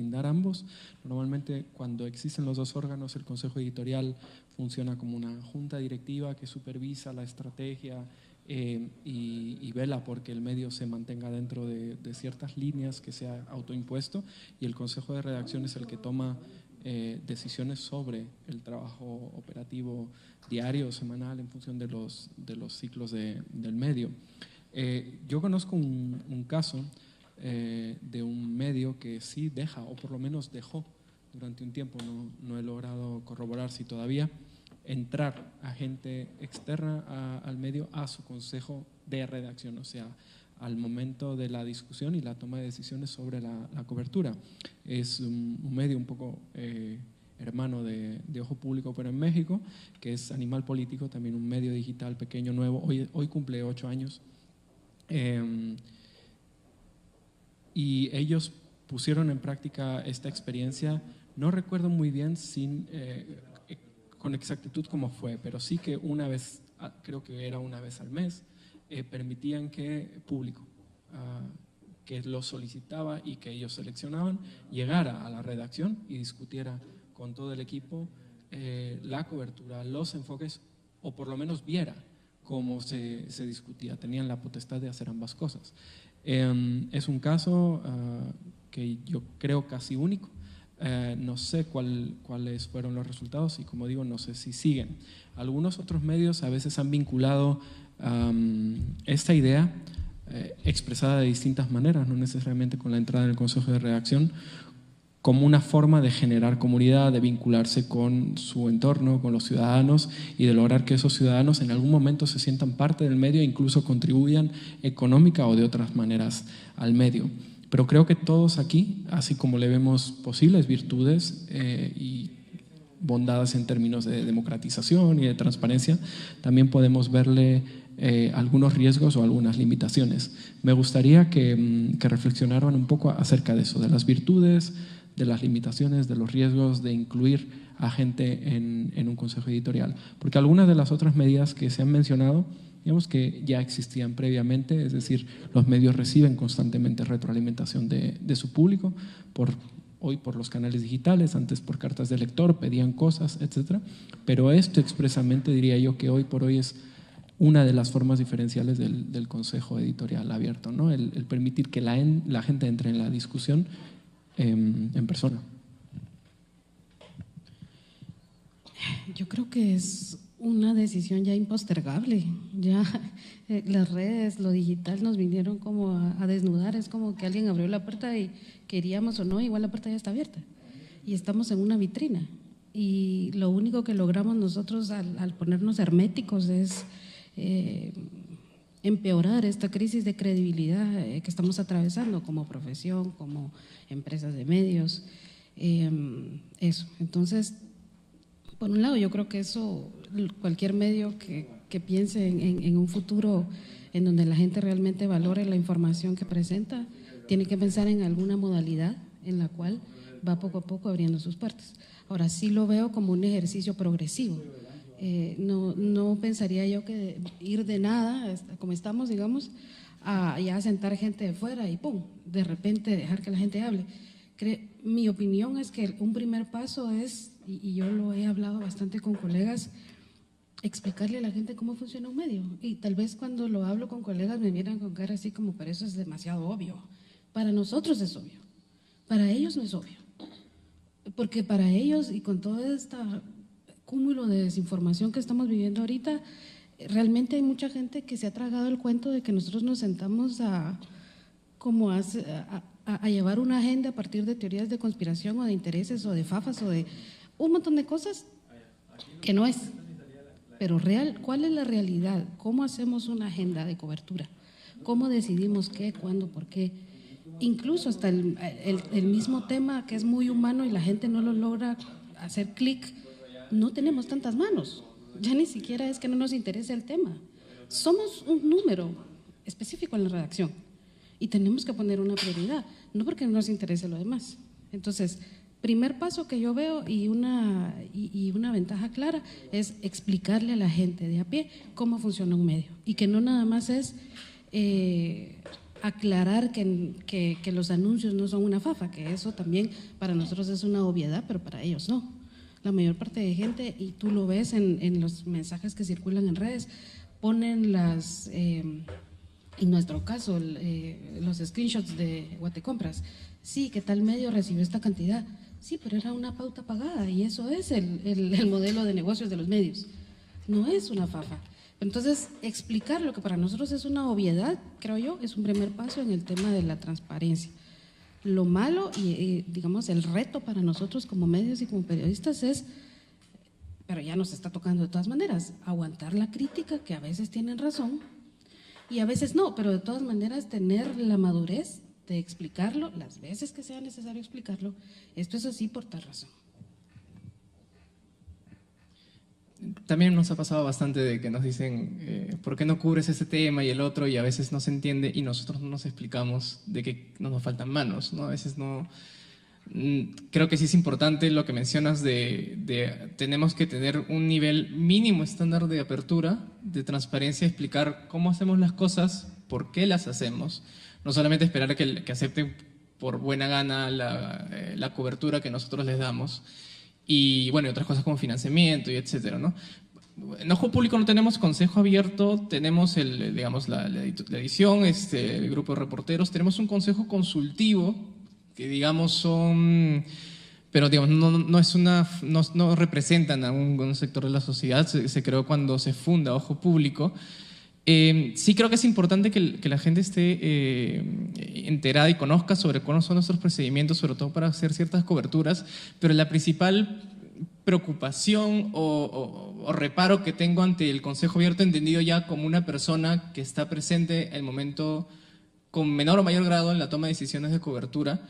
brindar ambos. Normalmente cuando existen los dos órganos, el consejo editorial funciona como una junta directiva que supervisa la estrategia y vela porque el medio se mantenga dentro de ciertas líneas que se ha autoimpuesto, y el consejo de redacción es el que toma decisiones sobre el trabajo operativo diario o semanal en función de los ciclos del medio. Yo conozco un caso de un medio que sí deja, o por lo menos dejó durante un tiempo, no he logrado corroborar si todavía, entrar a gente externa al medio a su consejo de redacción, o sea, al momento de la discusión y la toma de decisiones sobre la cobertura. Es un medio un poco hermano de Ojo Público, pero en México, que es Animal Político, también un medio digital pequeño, nuevo, hoy cumple 8 años. Y ellos pusieron en práctica esta experiencia, no recuerdo muy bien con exactitud cómo fue, pero sí que una vez, creo que era una vez al mes, permitían que público, que lo solicitaba y que ellos seleccionaban, llegara a la redacción y discutiera con todo el equipo la cobertura, los enfoques, o por lo menos viera cómo se discutía. Tenían la potestad de hacer ambas cosas. Es un caso que yo creo casi único. No sé cuáles fueron los resultados y, como digo, no sé si siguen. Algunos otros medios a veces han vinculado esta idea expresada de distintas maneras, no necesariamente con la entrada en el consejo de redacción, como una forma de generar comunidad, de vincularse con su entorno, con los ciudadanos, y de lograr que esos ciudadanos en algún momento se sientan parte del medio e incluso contribuyan económica o de otras maneras al medio. Pero creo que todos aquí, así como le vemos posibles virtudes y bondades en términos de democratización y de transparencia, también podemos verle algunos riesgos o algunas limitaciones. Me gustaría que reflexionaran un poco acerca de eso, de las virtudes, de las limitaciones, de los riesgos de incluir a gente en un consejo editorial. Porque algunas de las otras medidas que se han mencionado, digamos que ya existían previamente, es decir, los medios reciben constantemente retroalimentación de su público, hoy por los canales digitales, antes por cartas de lector, pedían cosas, etc. Pero esto expresamente diría yo que hoy por hoy es una de las formas diferenciales del consejo editorial abierto, ¿no? El permitir que la gente entre en la discusión en persona. Yo creo que es una decisión ya impostergable. Ya las redes, lo digital nos vinieron como a desnudar. Es como que alguien abrió la puerta y queríamos o no, igual la puerta ya está abierta y estamos en una vitrina, y lo único que logramos nosotros al ponernos herméticos es empeorar esta crisis de credibilidad que estamos atravesando como profesión, como empresas de medios. Eso, entonces, por un lado, yo creo que eso, cualquier medio que piense en un futuro en donde la gente realmente valore la información que presenta, tiene que pensar en alguna modalidad en la cual va poco a poco abriendo sus puertas. Ahora, sí lo veo como un ejercicio progresivo. No pensaría yo que ir de nada, como estamos, digamos, a ya sentar gente de fuera y ¡pum!, de repente dejar que la gente hable. Mi opinión es que un primer paso es, y yo lo he hablado bastante con colegas, explicarle a la gente cómo funciona un medio. Y tal vez cuando lo hablo con colegas me miran con cara así como, pero eso es demasiado obvio. Para nosotros es obvio, para ellos no es obvio. Porque para ellos, y con todo este cúmulo de desinformación que estamos viviendo ahorita, realmente hay mucha gente que se ha tragado el cuento de que nosotros nos sentamos a llevar una agenda a partir de teorías de conspiración o de intereses o de fafas o de un montón de cosas que no es. Pero ¿cuál es la realidad? ¿Cómo hacemos una agenda de cobertura? ¿Cómo decidimos qué, cuándo, por qué? Incluso hasta el mismo tema que es muy humano y la gente no lo logra hacer clic, no tenemos tantas manos. Ya ni siquiera es que no nos interese el tema. Somos un número específico en la redacción y tenemos que poner una prioridad, no porque no nos interese lo demás. Entonces, primer paso que yo veo y una ventaja clara es explicarle a la gente de a pie cómo funciona un medio y que no nada más es aclarar que los anuncios no son una fafa, que eso también para nosotros es una obviedad, pero para ellos no. La mayor parte de gente, y tú lo ves en los mensajes que circulan en redes, ponen en nuestro caso, los screenshots de Guatecompras. Sí, que tal medio recibió esta cantidad. Sí, pero era una pauta pagada y eso es el modelo de negocios de los medios. No es una fafa. Entonces, explicar lo que para nosotros es una obviedad, creo yo, es un primer paso en el tema de la transparencia. Lo malo y digamos, el reto para nosotros como medios y como periodistas es, pero ya nos está tocando de todas maneras, aguantar la crítica, que a veces tienen razón y a veces no, pero de todas maneras tener la madurez de explicarlo las veces que sea necesario explicarlo. Esto es así por tal razón. También nos ha pasado bastante de que nos dicen ¿por qué no cubres ese tema y el otro? Y a veces no se entiende y nosotros no nos explicamos de que no nos faltan manos, ¿no? A veces no. Creo que sí es importante lo que mencionas de tenemos que tener un nivel mínimo estándar de apertura, de transparencia, explicar cómo hacemos las cosas, por qué las hacemos. No solamente esperar que acepten por buena gana la cobertura que nosotros les damos. Y bueno, y otras cosas como financiamiento y etcétera, ¿no? En Ojo Público no tenemos consejo abierto, tenemos digamos, la edición, el grupo de reporteros, tenemos un consejo consultivo que digamos son, pero digamos, no representan a un sector de la sociedad, se creó cuando se funda Ojo Público. Sí creo que es importante que la gente esté enterada y conozca sobre cuáles son nuestros procedimientos, sobre todo para hacer ciertas coberturas, pero la principal preocupación o reparo que tengo ante el Consejo Abierto, entendido ya como una persona que está presente en el momento con menor o mayor grado en la toma de decisiones de cobertura,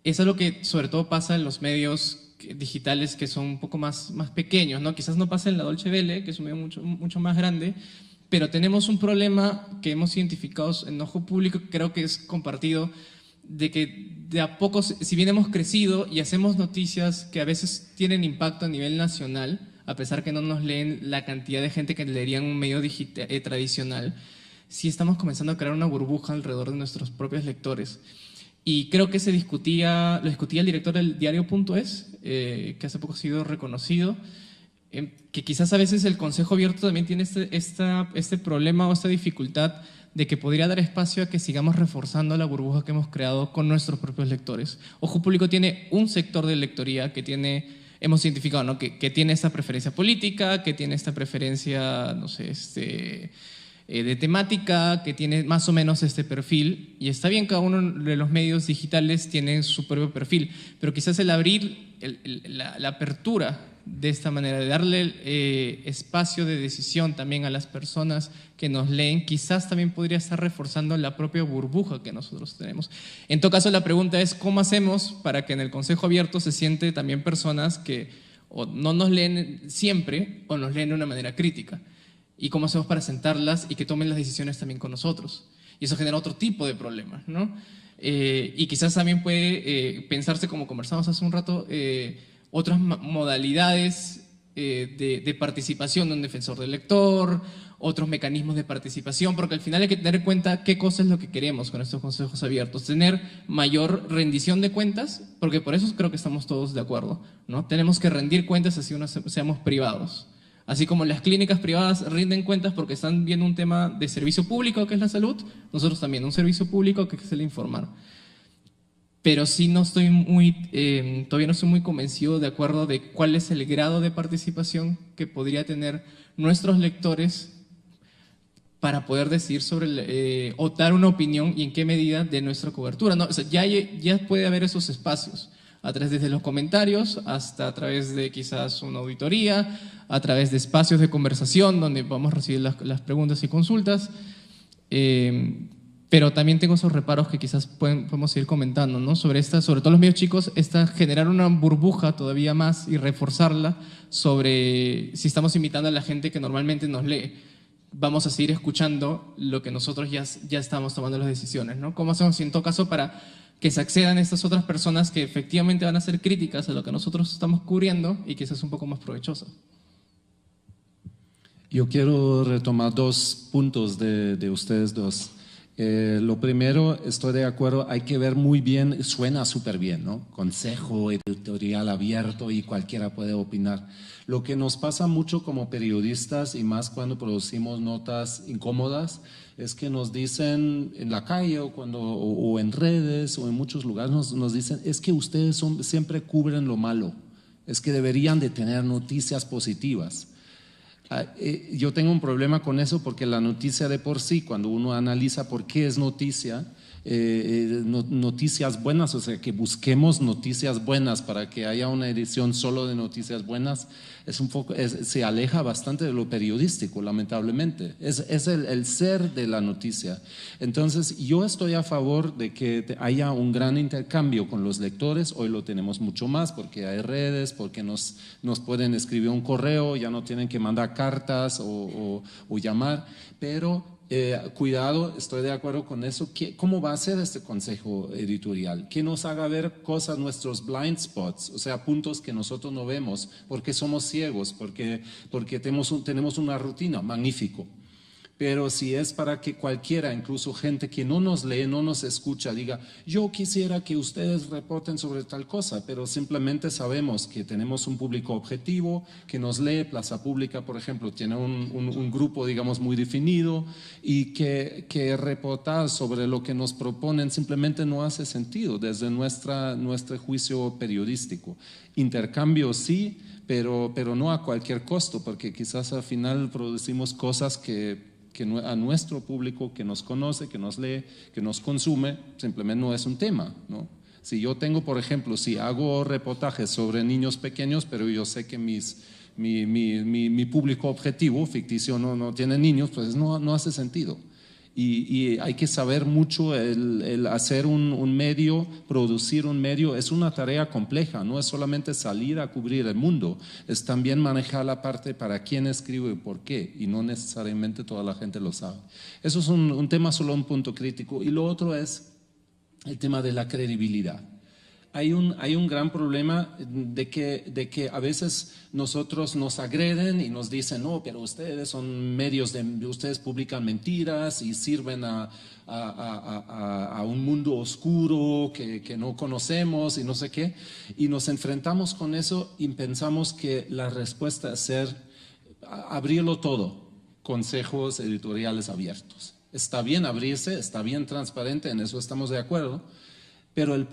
es algo que sobre todo pasa en los medios digitales que son un poco más pequeños, ¿no? Quizás no pasa en la Deutsche Welle, que es un medio mucho más grande, pero tenemos un problema que hemos identificado en Ojo Público, que creo que es compartido, de que de a poco, si bien hemos crecido y hacemos noticias que a veces tienen impacto a nivel nacional, a pesar que no nos leen la cantidad de gente que leería en un medio tradicional, sí estamos comenzando a crear una burbuja alrededor de nuestros propios lectores. Y creo que lo discutía el director del diario.es, que hace poco ha sido reconocido, que quizás a veces el Consejo Abierto también tiene este problema o esta dificultad de que podría dar espacio a que sigamos reforzando la burbuja que hemos creado con nuestros propios lectores. Ojo Público tiene un sector de lectoría que hemos identificado, ¿no? que tiene esta preferencia política, que tiene esta preferencia, no sé, de temática, que tiene más o menos este perfil, y está bien, cada uno de los medios digitales tiene su propio perfil, pero quizás el abrir la apertura de esta manera, de darle espacio de decisión también a las personas que nos leen, quizás también podría estar reforzando la propia burbuja que nosotros tenemos. En todo caso, la pregunta es, ¿cómo hacemos para que en el Consejo Abierto se siente también personas que o no nos leen siempre o nos leen de una manera crítica? ¿Y cómo hacemos para sentarlas y que tomen las decisiones también con nosotros? Y eso genera otro tipo de problemas, ¿no? Y quizás también puede pensarse, como conversamos hace un rato, otras modalidades de participación de un defensor del lector, otros mecanismos de participación, porque al final hay que tener en cuenta qué cosa es lo que queremos con estos consejos abiertos, tener mayor rendición de cuentas, porque por eso creo que estamos todos de acuerdo, ¿no? Tenemos que rendir cuentas así seamos privados. Así como las clínicas privadas rinden cuentas porque están viendo un tema de servicio público, que es la salud, nosotros también, un servicio público que es el informar. Pero sí todavía no estoy muy convencido de acuerdo de cuál es el grado de participación que podría tener nuestros lectores para poder decidir sobre o dar una opinión y en qué medida de nuestra cobertura, ¿no? O sea, ya puede haber esos espacios, a través desde los comentarios hasta a través de quizás una auditoría, a través de espacios de conversación donde vamos a recibir las preguntas y consultas. Pero también tengo esos reparos que quizás podemos ir comentando, ¿no? Sobre todo los medios chicos, generar una burbuja todavía más y reforzarla sobre si estamos invitando a la gente que normalmente nos lee. Vamos a seguir escuchando lo que nosotros ya estamos tomando las decisiones, ¿no? ¿Cómo hacemos en todo caso para que se accedan estas otras personas que efectivamente van a ser críticas a lo que nosotros estamos cubriendo y que es un poco más provechoso? Yo quiero retomar dos puntos de ustedes dos. Lo primero, estoy de acuerdo, hay que ver muy bien, suena súper bien, ¿no? Consejo editorial abierto y cualquiera puede opinar. Lo que nos pasa mucho como periodistas y más cuando producimos notas incómodas es que nos dicen en la calle o en redes o en muchos lugares nos dicen es que ustedes siempre cubren lo malo, es que deberían de tener noticias positivas. Yo tengo un problema con eso porque la noticia de por sí, cuando uno analiza por qué es noticia, noticias buenas, o sea, que busquemos noticias buenas para que haya una edición solo de noticias buenas, se aleja bastante de lo periodístico, lamentablemente. Es el ser de la noticia. Entonces, yo estoy a favor de que haya un gran intercambio con los lectores. Hoy lo tenemos mucho más porque hay redes, porque nos pueden escribir un correo, ya no tienen que mandar cartas o llamar, pero cuidado, estoy de acuerdo con eso. ¿Cómo va a ser este consejo editorial? Que nos haga ver cosas, nuestros blind spots, o sea, puntos que nosotros no vemos, porque somos ciegos, porque tenemos una rutina, magnífico. Pero si es para que cualquiera, incluso gente que no nos lee, no nos escucha, diga, yo quisiera que ustedes reporten sobre tal cosa, pero simplemente sabemos que tenemos un público objetivo, que nos lee. Plaza Pública, por ejemplo, tiene un grupo, digamos, muy definido, y que reportar sobre lo que nos proponen simplemente no hace sentido desde nuestro juicio periodístico. Intercambio sí, pero no a cualquier costo, porque quizás al final producimos cosas que a nuestro público que nos conoce, que nos lee, que nos consume, simplemente no es un tema, ¿no? Si yo tengo, por ejemplo, si hago reportajes sobre niños pequeños, pero yo sé que mi público objetivo ficticio no tiene niños, pues no hace sentido. Y hay que saber mucho el hacer un medio, producir un medio, es una tarea compleja, no es solamente salir a cubrir el mundo, es también manejar la parte para quién escribe y por qué, y no necesariamente toda la gente lo sabe. Eso es un tema, solo un punto crítico. Y lo otro es el tema de la credibilidad. Hay un gran problema de que a veces nosotros nos agreden y nos dicen, no, pero ustedes son medios, ustedes publican mentiras y sirven a un mundo oscuro que no conocemos y no sé qué. Y nos enfrentamos con eso y pensamos que la respuesta es abrirlo todo, consejos editoriales abiertos. Está bien abrirse, está bien transparente, en eso estamos de acuerdo. Pero el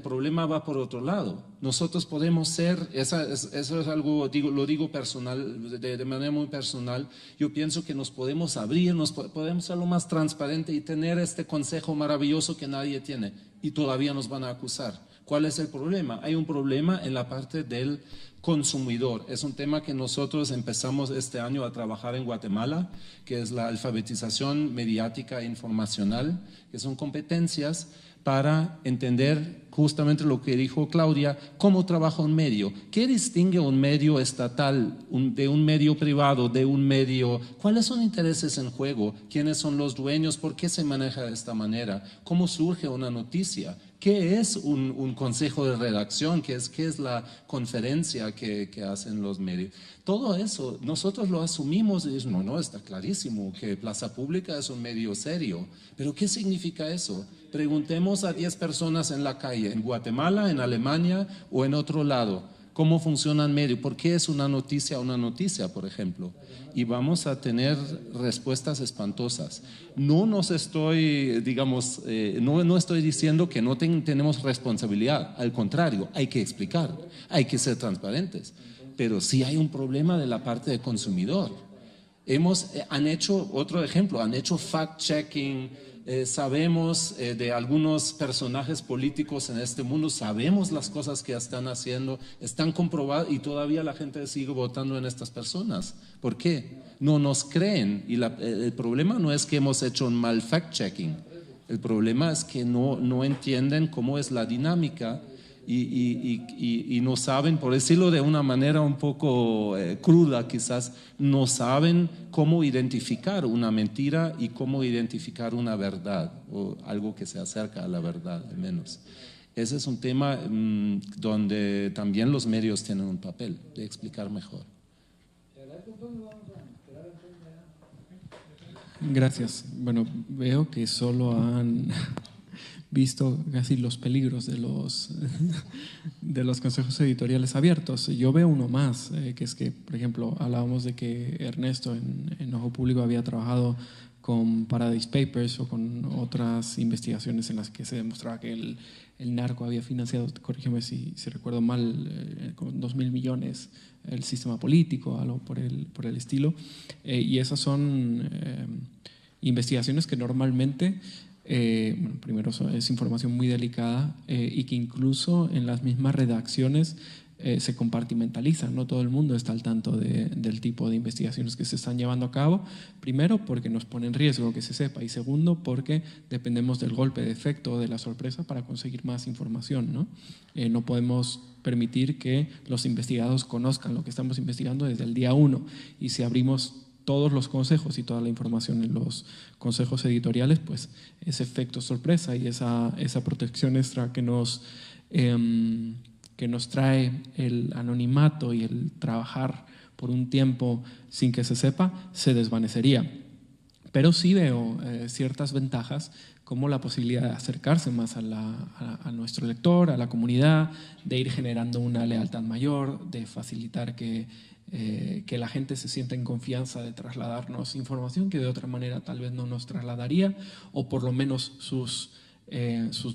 problema va por otro lado. Nosotros podemos ser, eso es algo, lo digo personal, de manera muy personal. Yo pienso que nos podemos abrir, podemos ser lo más transparente y tener este consejo maravilloso que nadie tiene, y todavía nos van a acusar. ¿Cuál es el problema? Hay un problema en la parte del consumidor. Es un tema que nosotros empezamos este año a trabajar en Guatemala, que es la alfabetización mediática e informacional, que son competencias para entender justamente lo que dijo Claudia, cómo trabaja un medio, qué distingue un medio estatal de un medio privado, de un medio, cuáles son intereses en juego, quiénes son los dueños, por qué se maneja de esta manera, cómo surge una noticia, qué es un consejo de redacción, qué es la conferencia que hacen los medios. Todo eso nosotros lo asumimos y decimos, no, está clarísimo que Plaza Pública es un medio serio, pero ¿qué significa eso? Preguntemos a 10 personas en la calle, en Guatemala, en Alemania o en otro lado, cómo funcionan medios, por qué es una noticia, por ejemplo, y vamos a tener respuestas espantosas. No nos estoy, digamos, no estoy diciendo que no tenemos responsabilidad, al contrario, hay que explicar, hay que ser transparentes, pero sí hay un problema de la parte del consumidor. Han hecho, otro ejemplo, han hecho fact-checking. Sabemos de algunos personajes políticos en este mundo, sabemos las cosas que están haciendo, están comprobadas y todavía la gente sigue votando en estas personas. ¿Por qué? No nos creen y el problema no es que hemos hecho un mal fact-checking, el problema es que no entienden cómo es la dinámica y no saben, por decirlo de una manera un poco cruda quizás, no saben cómo identificar una mentira y cómo identificar una verdad o algo que se acerca a la verdad al menos. Ese es un tema donde también los medios tienen un papel de explicar mejor. Gracias. Bueno, veo que solo han visto casi los peligros de los consejos editoriales abiertos. Yo veo uno más, que es que, por ejemplo, hablábamos de que Ernesto en Ojo Público había trabajado con Paradise Papers o con otras investigaciones en las que se demostraba que el narco había financiado, corrígeme si recuerdo mal, con 2.000 millones el sistema político, algo por el estilo. Y esas son investigaciones que normalmente, bueno, primero es información muy delicada y que incluso en las mismas redacciones se compartimentalizan. No todo el mundo está al tanto del tipo de investigaciones que se están llevando a cabo. Primero, porque nos pone en riesgo que se sepa, y segundo, porque dependemos del golpe de efecto o de la sorpresa para conseguir más información, ¿no? No podemos permitir que los investigados conozcan lo que estamos investigando desde el día 1, y si abrimos todos los consejos y toda la información en los consejos editoriales, pues ese efecto sorpresa y esa protección extra que nos trae el anonimato y el trabajar por un tiempo sin que se sepa, se desvanecería. Pero sí veo ciertas ventajas, como la posibilidad de acercarse más a nuestro lector, a la comunidad, de ir generando una lealtad mayor, de facilitar que la gente se sienta en confianza de trasladarnos información que de otra manera tal vez no nos trasladaría, o por lo menos sus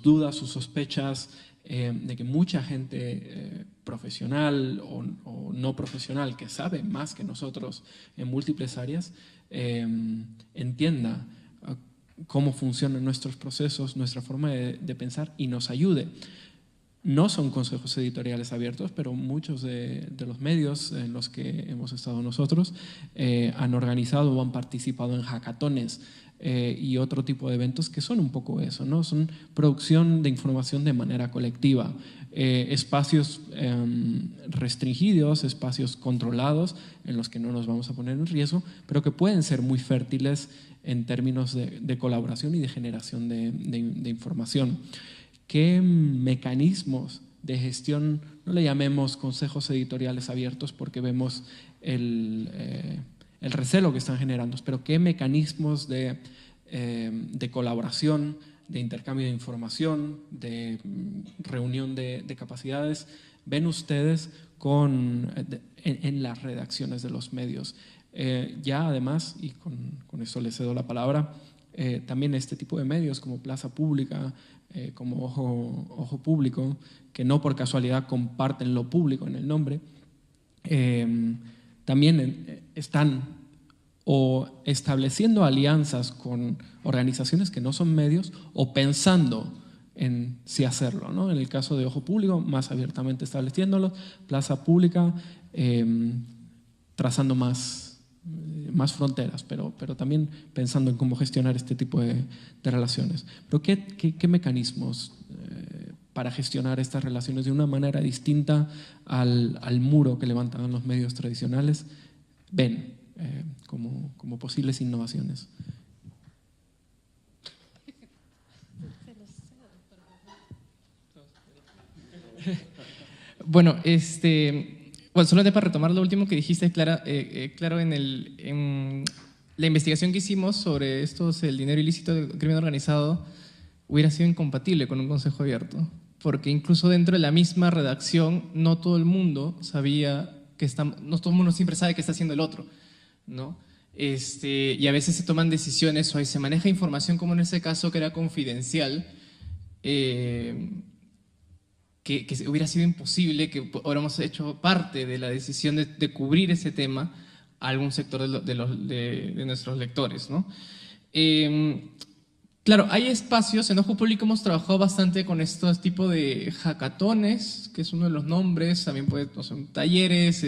dudas, sus sospechas, de que mucha gente profesional o no profesional que sabe más que nosotros en múltiples áreas entienda cómo funcionan nuestros procesos, nuestra forma de pensar, y nos ayude. No son consejos editoriales abiertos, pero muchos de los medios en los que hemos estado nosotros han organizado o han participado en hackatones y otro tipo de eventos que son un poco eso, ¿no? Son producción de información de manera colectiva, espacios restringidos, espacios controlados en los que no nos vamos a poner en riesgo, pero que pueden ser muy fértiles en términos de colaboración y de generación de información. ¿Qué mecanismos de gestión, no le llamemos consejos editoriales abiertos porque vemos el recelo que están generando, pero qué mecanismos de colaboración, de intercambio de información, de reunión de capacidades ven ustedes en las redacciones de los medios? Ya además, y con eso les cedo la palabra, también este tipo de medios como Plaza Pública, como Ojo Público, que no por casualidad comparten lo público en el nombre, también están o estableciendo alianzas con organizaciones que no son medios o pensando en si hacerlo, ¿no? En el caso de Ojo Público, más abiertamente estableciéndolo, Plaza Pública trazando más fronteras, pero también pensando en cómo gestionar este tipo de relaciones. Pero ¿qué mecanismos para gestionar estas relaciones de una manera distinta al muro que levantan los medios tradicionales ven como posibles innovaciones? Bueno, solamente para retomar lo último que dijiste, Clara, claro, en la investigación que hicimos sobre el dinero ilícito del crimen organizado hubiera sido incompatible con un consejo abierto, porque incluso dentro de la misma redacción no todo el mundo sabía no todo el mundo siempre sabe qué está haciendo el otro, ¿no? Y a veces se toman decisiones o se maneja información, como en ese caso que era confidencial, que hubiera sido imposible que hubiéramos hecho parte de la decisión de cubrir ese tema a algún sector de nuestros lectores, ¿no? Claro, hay espacios, en Ojo Público hemos trabajado bastante con estos tipos de hackatones, que es uno de los nombres, también son talleres,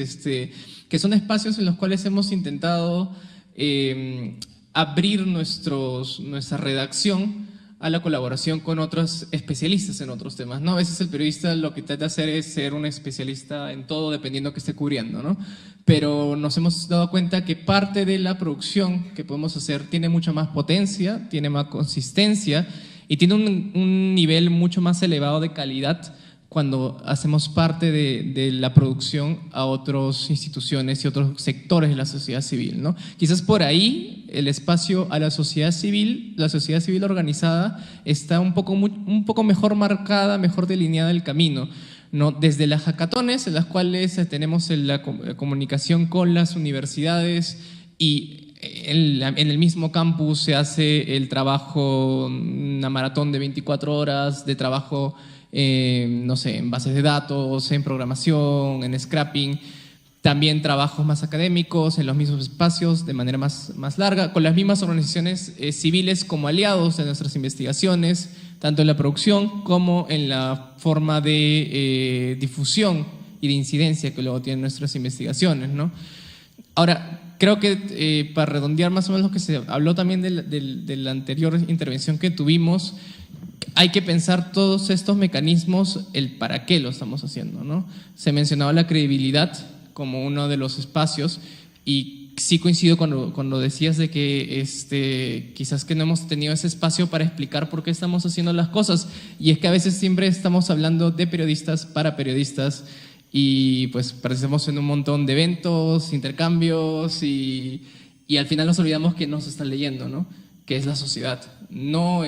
que son espacios en los cuales hemos intentado abrir nuestra redacción a la colaboración con otros especialistas en otros temas, ¿no? A veces el periodista lo que trata de hacer es ser un especialista en todo dependiendo de qué esté cubriendo, ¿no? Pero nos hemos dado cuenta que parte de la producción que podemos hacer tiene mucha más potencia, tiene más consistencia y tiene un nivel mucho más elevado de calidad cuando hacemos parte de la producción a otras instituciones y otros sectores de la sociedad civil, ¿no? Quizás por ahí el espacio a la sociedad civil organizada está un poco mejor marcada, mejor delineada el camino, ¿no? Desde las hackatones, en las cuales tenemos la comunicación con las universidades y en el mismo campus se hace el trabajo, una maratón de 24 horas de trabajo, no sé, en bases de datos, en programación, en scrapping, también trabajos más académicos en los mismos espacios de manera más larga, con las mismas organizaciones civiles como aliados de nuestras investigaciones, tanto en la producción como en la forma de difusión y de incidencia que luego tienen nuestras investigaciones, ¿no? Ahora, creo que para redondear más o menos lo que se habló también de la anterior intervención que tuvimos, hay que pensar todos estos mecanismos, el para qué lo estamos haciendo, ¿no? Se mencionaba la credibilidad como uno de los espacios y sí coincido cuando decías de que quizás que no hemos tenido ese espacio para explicar por qué estamos haciendo las cosas, y es que a veces siempre estamos hablando de periodistas para periodistas y pues parecemos en un montón de eventos, intercambios y al final nos olvidamos que nos están leyendo, ¿no? Que es la sociedad, no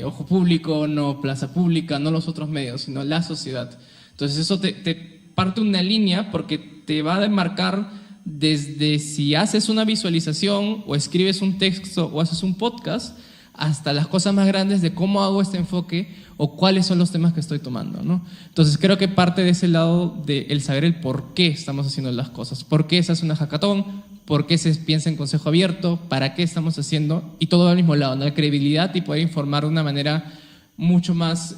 ojo público, no plaza pública, no los otros medios, sino la sociedad. Entonces eso te parte una línea porque te va a demarcar desde si haces una visualización o escribes un texto o haces un podcast hasta las cosas más grandes de cómo hago este enfoque o cuáles son los temas que estoy tomando, ¿no? Entonces creo que parte de ese lado de el saber el por qué estamos haciendo las cosas, por qué se hace una hackathon, por qué se piensa en consejo abierto, para qué estamos haciendo, y todo al mismo lado, ¿no? La credibilidad y poder informar de una manera mucho más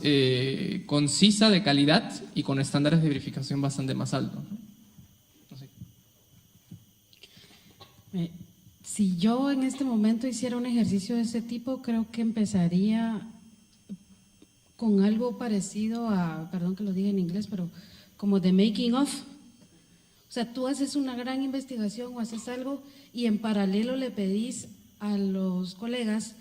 concisa, de calidad y con estándares de verificación bastante más altos, ¿no? No sé. Si yo en este momento hiciera un ejercicio de ese tipo, creo que empezaría con algo parecido a, perdón que lo diga en inglés, pero como the making of. O sea, tú haces una gran investigación o haces algo y en paralelo le pedís a los colegas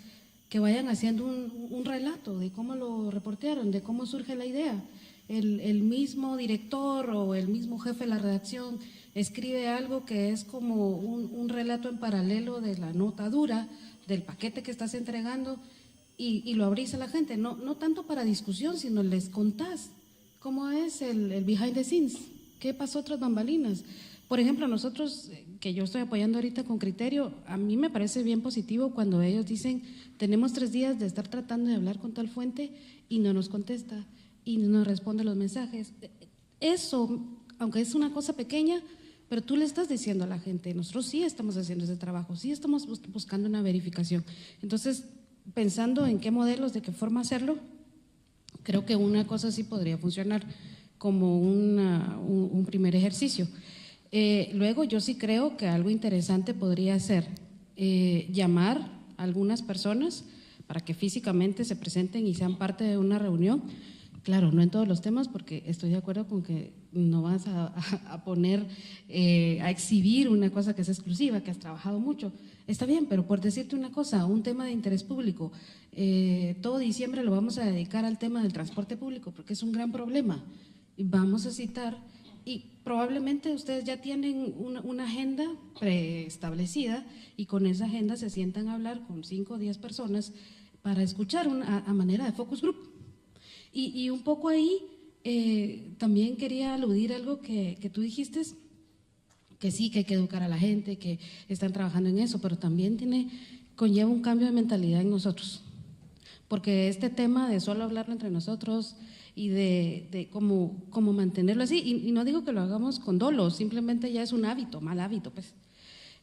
que vayan haciendo un relato de cómo lo reportearon, de cómo surge la idea. El mismo director o el mismo jefe de la redacción escribe algo que es como un relato en paralelo de la nota dura, del paquete que estás entregando, y lo abrís a la gente, no tanto para discusión, sino les contás cómo es el behind the scenes, qué pasó tras bambalinas. Por ejemplo, nosotros, que yo estoy apoyando ahorita con Criterio, a mí me parece bien positivo cuando ellos dicen, tenemos 3 días de estar tratando de hablar con tal fuente y no nos contesta y no nos responde los mensajes. Eso, aunque es una cosa pequeña, pero tú le estás diciendo a la gente, nosotros sí estamos haciendo ese trabajo, sí estamos buscando una verificación. Entonces, pensando en qué modelos, de qué forma hacerlo, creo que una cosa sí podría funcionar como un primer ejercicio. Luego yo sí creo que algo interesante podría ser llamar a algunas personas para que físicamente se presenten y sean parte de una reunión. Claro, no en todos los temas, porque estoy de acuerdo con que no vas a poner, a exhibir una cosa que es exclusiva, que has trabajado mucho. Está bien, pero por decirte una cosa, un tema de interés público, todo diciembre lo vamos a dedicar al tema del transporte público, porque es un gran problema. Vamos a citar, y probablemente ustedes ya tienen una agenda preestablecida, y con esa agenda se sientan a hablar con 5 o 10 personas para escuchar a manera de focus group. Y un poco ahí también quería aludir a algo que tú dijiste, que sí, que hay que educar a la gente, que están trabajando en eso, pero también conlleva un cambio de mentalidad en nosotros, porque este tema de solo hablarlo entre nosotros y de cómo mantenerlo así, y no digo que lo hagamos con dolo, simplemente ya es un hábito, mal hábito, pues,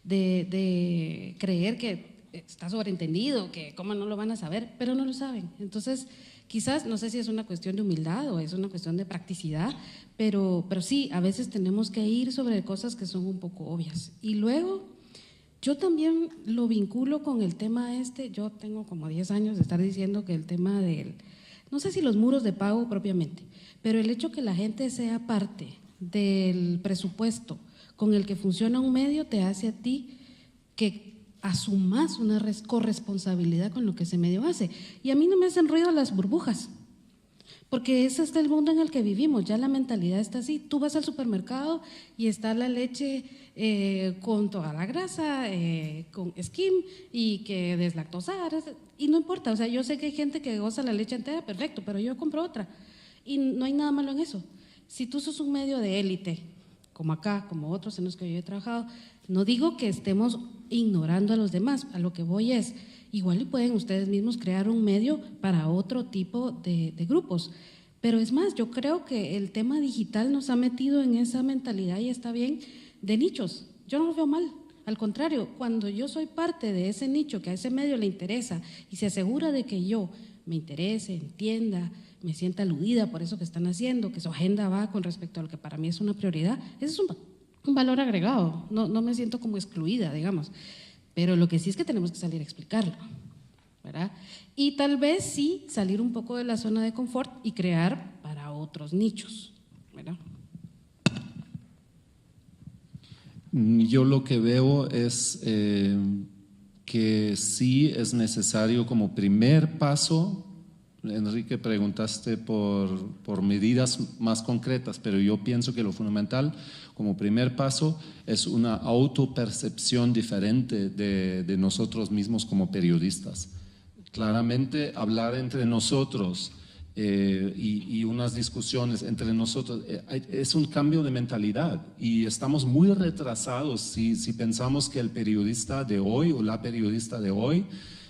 de creer que está sobreentendido, que cómo no lo van a saber, pero no lo saben. Entonces, quizás, no sé si es una cuestión de humildad o es una cuestión de practicidad, pero sí, a veces tenemos que ir sobre cosas que son un poco obvias. Y luego, yo también lo vinculo con el tema yo tengo como 10 años de estar diciendo que el tema no sé si los muros de pago propiamente, pero el hecho que la gente sea parte del presupuesto con el que funciona un medio te hace a ti que asumas una corresponsabilidad con lo que ese medio hace. Y a mí no me hacen ruido las burbujas, Porque ese es el mundo en el que vivimos, ya la mentalidad está así. Tú vas al supermercado y está la leche con toda la grasa, con skim y que deslactosada, y no importa, o sea, yo sé que hay gente que goza la leche entera, perfecto, pero yo compro otra y no hay nada malo en eso. Si tú sos un medio de élite, como acá, como otros en los que yo he trabajado, no digo que estemos ignorando a los demás, a lo que voy es, igual y pueden ustedes mismos crear un medio para otro tipo de grupos. Pero es más, yo creo que el tema digital nos ha metido en esa mentalidad, y está bien, de nichos. Yo no lo veo mal. Al contrario, cuando yo soy parte de ese nicho que a ese medio le interesa y se asegura de que yo me interese, entienda, me sienta aludida por eso que están haciendo, que su agenda va con respecto a lo que para mí es una prioridad, ese es un valor agregado. No me siento como excluida, digamos. Pero lo que sí es que tenemos que salir a explicarlo, ¿verdad? Y tal vez sí salir un poco de la zona de confort y crear para otros nichos, ¿verdad? Yo lo que veo es que sí es necesario como primer paso. Enrique, preguntaste por medidas más concretas, pero yo pienso que lo fundamental como primer paso es una autopercepción diferente de nosotros mismos como periodistas. Claramente hablar entre nosotros y unas discusiones entre nosotros es un cambio de mentalidad, y estamos muy retrasados si pensamos que el periodista de hoy o la periodista de hoy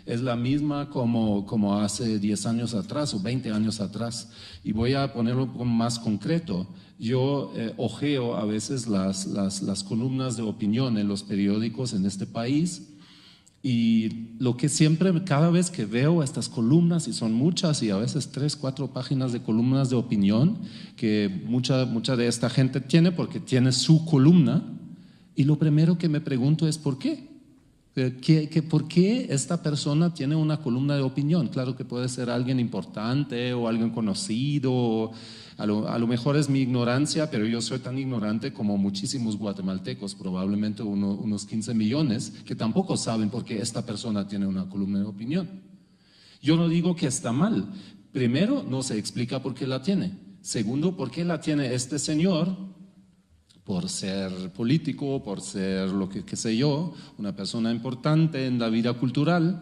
es la misma como hace 10 años atrás o 20 años atrás. Y voy a ponerlo un poco más concreto. Yo ojeo a veces las columnas de opinión en los periódicos en este país, y lo que siempre, cada vez que veo estas columnas, y son muchas, y a veces 3, 4 páginas de columnas de opinión que mucha de esta gente tiene porque tiene su columna, y lo primero que me pregunto es ¿por qué? ¿Por qué esta persona tiene una columna de opinión? Claro que puede ser alguien importante o alguien conocido, a lo mejor es mi ignorancia, pero yo soy tan ignorante como muchísimos guatemaltecos, probablemente unos 15 millones, que tampoco saben por qué esta persona tiene una columna de opinión. Yo no digo que está mal. Primero, no se explica por qué la tiene. Segundo, por qué la tiene este señor, por ser político, por ser lo que qué sé yo, una persona importante en la vida cultural,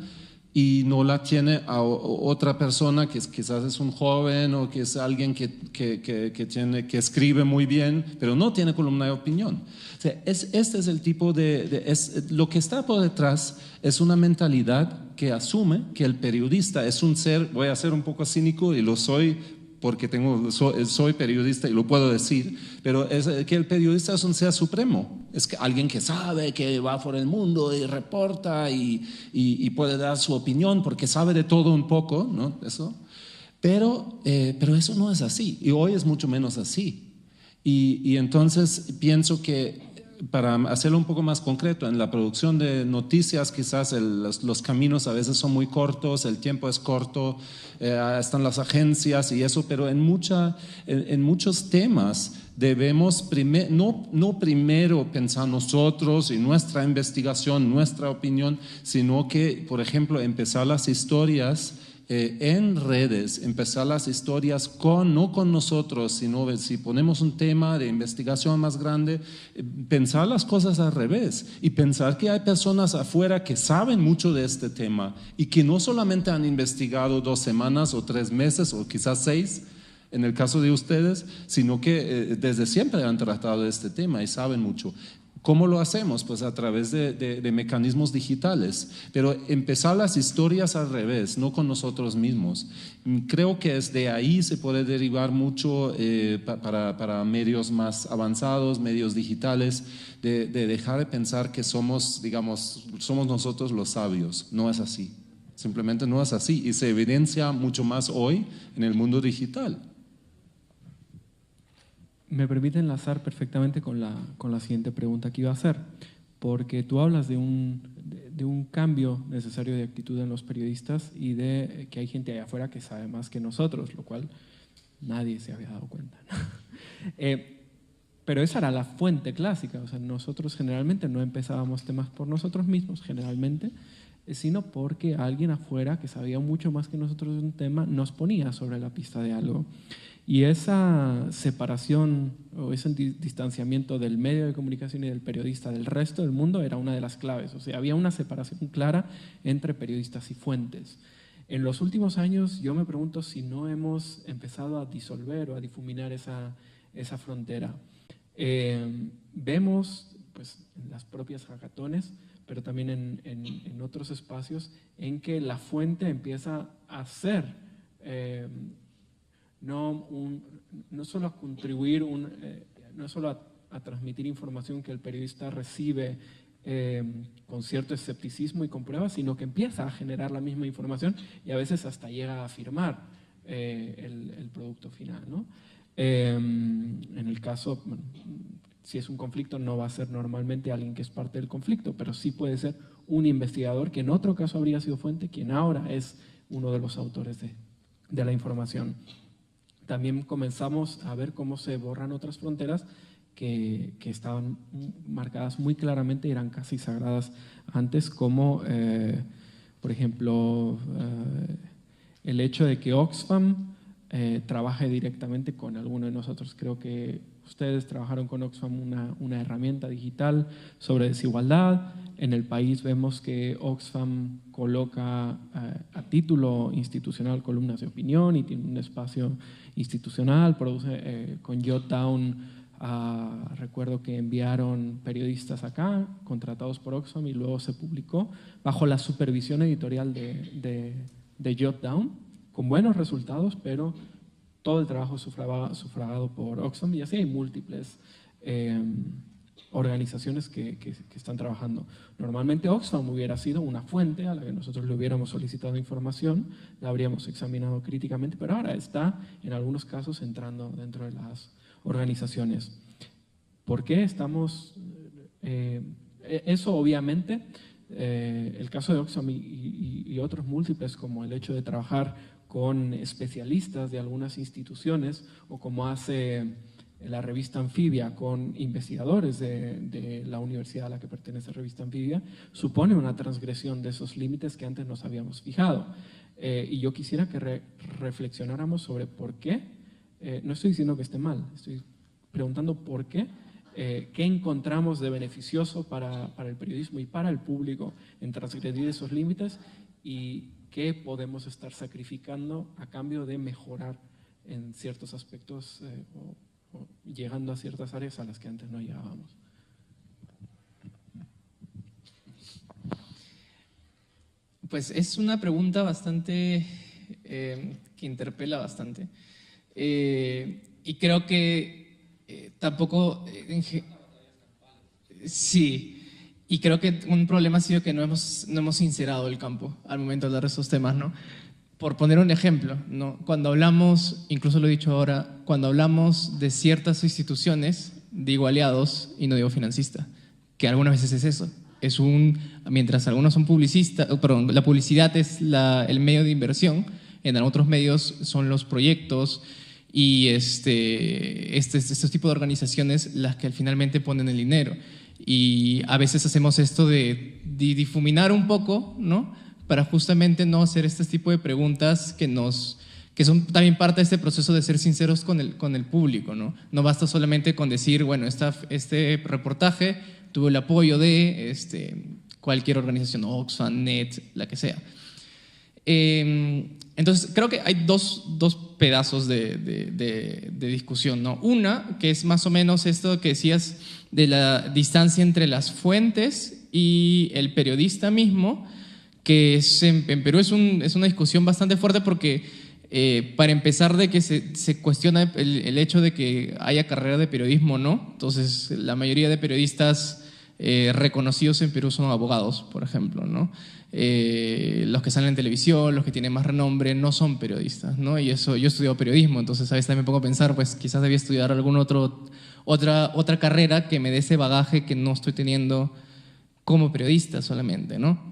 y no la tiene a otra persona que quizás es un joven o que es alguien que escribe muy bien, pero no tiene columna de opinión. O sea, este es el tipo lo que está por detrás es una mentalidad que asume que el periodista es un ser, voy a ser un poco cínico y lo soy porque soy periodista y lo puedo decir, pero es que el periodista es un ser supremo, es que alguien que sabe, que va por el mundo y reporta y puede dar su opinión porque sabe de todo un poco, ¿no? Eso. Pero eso no es así, y hoy es mucho menos así. Y entonces pienso que para hacerlo un poco más concreto, en la producción de noticias quizás los caminos a veces son muy cortos, el tiempo es corto, están las agencias y eso, pero en muchos temas debemos no primero pensar nosotros y nuestra investigación, nuestra opinión, sino que, por ejemplo, empezar las historias en redes, empezar las historias no con nosotros, sino si ponemos un tema de investigación más grande, pensar las cosas al revés y pensar que hay personas afuera que saben mucho de este tema y que no solamente han investigado 2 semanas o 3 meses o quizás 6, en el caso de ustedes, sino que desde siempre han tratado de este tema y saben mucho. ¿Cómo lo hacemos? Pues a través de mecanismos digitales, pero empezar las historias al revés, no con nosotros mismos. Creo que desde ahí se puede derivar mucho para medios más avanzados, medios digitales, de dejar de pensar que somos nosotros los sabios. No es así, simplemente no es así, y se evidencia mucho más hoy en el mundo digital. Me permite enlazar perfectamente con la siguiente pregunta que iba a hacer, porque tú hablas de un cambio necesario de actitud en los periodistas y de que hay gente allá afuera que sabe más que nosotros, lo cual nadie se había dado cuenta, ¿no? Pero esa era la fuente clásica, o sea, nosotros generalmente no empezábamos temas por nosotros mismos, generalmente sino porque alguien afuera que sabía mucho más que nosotros de un tema nos ponía sobre la pista de algo. Y esa separación o ese distanciamiento del medio de comunicación y del periodista del resto del mundo era una de las claves. O sea, había una separación clara entre periodistas y fuentes. En los últimos años yo me pregunto si no hemos empezado a disolver o a difuminar esa frontera. Vemos pues, en las propias hackatones, pero también en otros espacios, en que la fuente empieza a ser, no solo a contribuir, no solo a transmitir información que el periodista recibe con cierto escepticismo y con pruebas, sino que empieza a generar la misma información y a veces hasta llega a afirmar el producto final, ¿no? En el caso, bueno, si es un conflicto, no va a ser normalmente alguien que es parte del conflicto, pero sí puede ser un investigador que en otro caso habría sido fuente, quien ahora es uno de los autores de la información. También comenzamos a ver cómo se borran otras fronteras que estaban marcadas muy claramente y eran casi sagradas antes, como, por ejemplo, el hecho de que Oxfam trabaje directamente con alguno de nosotros. Creo que ustedes trabajaron con Oxfam una herramienta digital sobre desigualdad. En el país vemos que Oxfam coloca a título institucional columnas de opinión y tiene un espacio institucional, produce con Jotdown. Recuerdo que enviaron periodistas acá, contratados por Oxfam, y luego se publicó bajo la supervisión editorial de Jotdown, con buenos resultados, pero todo el trabajo sufragado por Oxfam, y así hay múltiples organizaciones que están trabajando. Normalmente Oxfam hubiera sido una fuente a la que nosotros le hubiéramos solicitado información, la habríamos examinado críticamente, pero ahora está en algunos casos entrando dentro de las organizaciones. ¿Por qué estamos? Eso obviamente, el caso de Oxfam y otros múltiples, como el hecho de trabajar con especialistas de algunas instituciones, o como hace la revista Anfibia con investigadores de la universidad a la que pertenece la revista Anfibia, supone una transgresión de esos límites que antes nos habíamos fijado. Y yo quisiera que reflexionáramos sobre por qué. No estoy diciendo que esté mal, estoy preguntando por qué, qué encontramos de beneficioso para el periodismo y para el público en transgredir esos límites, y qué podemos estar sacrificando a cambio de mejorar en ciertos aspectos o llegando a ciertas áreas a las que antes no llegábamos. Pues es una pregunta bastante que interpela bastante. Y creo que tampoco sí, y creo que un problema ha sido que no hemos sincerado el campo al momento de hablar de estos temas, ¿no? Por poner un ejemplo, ¿no? Cuando hablamos, incluso lo he dicho ahora, cuando hablamos de ciertas instituciones, digo aliados y no digo financista, que algunas veces es eso. Mientras algunos son publicistas, perdón, la publicidad es el medio de inversión, en otros medios son los proyectos y estos tipos de organizaciones las que finalmente ponen el dinero. Y a veces hacemos esto de difuminar un poco, ¿no? Para justamente no hacer este tipo de preguntas que son también parte de este proceso de ser sinceros con el público, ¿no? No basta solamente con decir, bueno, este reportaje tuvo el apoyo de cualquier organización, Oxfam, NET, la que sea. Entonces, creo que hay dos pedazos de discusión, ¿no? Una, que es más o menos esto que decías de la distancia entre las fuentes y el periodista mismo, que en Perú es una discusión bastante fuerte porque, para empezar, de que se cuestiona el hecho de que haya carrera de periodismo, ¿no? Entonces, la mayoría de periodistas reconocidos en Perú son abogados, por ejemplo, ¿no? Los que salen en televisión, los que tienen más renombre, no son periodistas, ¿no? Y eso, yo he estudiado periodismo, entonces a veces también me pongo a pensar, pues quizás debía estudiar alguna otra carrera que me dé ese bagaje que no estoy teniendo como periodista solamente, ¿no?